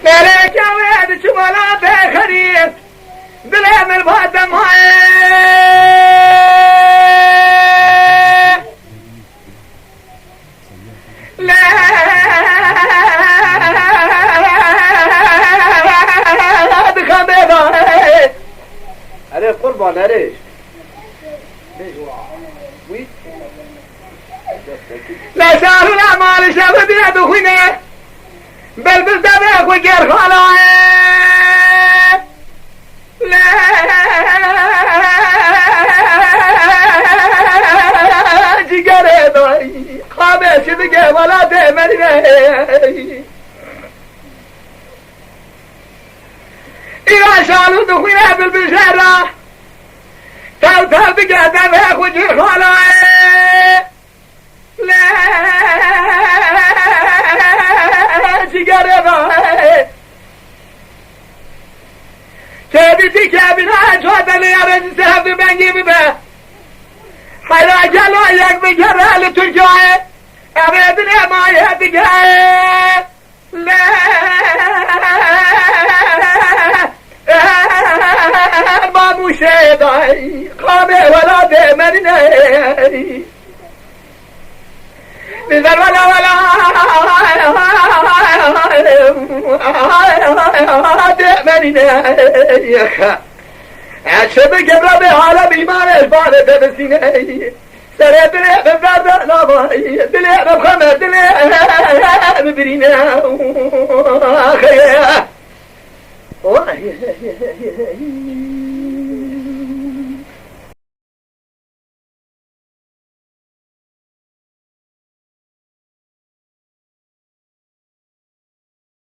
ليلك يا ويد شمالات خريف دلها من بعد لا دخل بيضا عليه قربان عليه لا شعر الأعمال شعر بيده هنا بل بالدبيق وغير خلاص لا جيجاري دوي خامس دقي ولا تمري إذا شالوا دخينا بالبشارة تاو دقي دبيق وغير خلاص لا جيجاري دوي تبيتي كابنا جودني أرد سهب بنجي ببه حيلا جلو يك بجرى لترجعي أبدنا ما يدقى لا ما مشيداي قامي ولا دمرني نذر ولا دمرني عشبك بربي على بيمان الفارة تبسيني سريتني بفرد نابي دلي بخمر دلي ببرينا أخي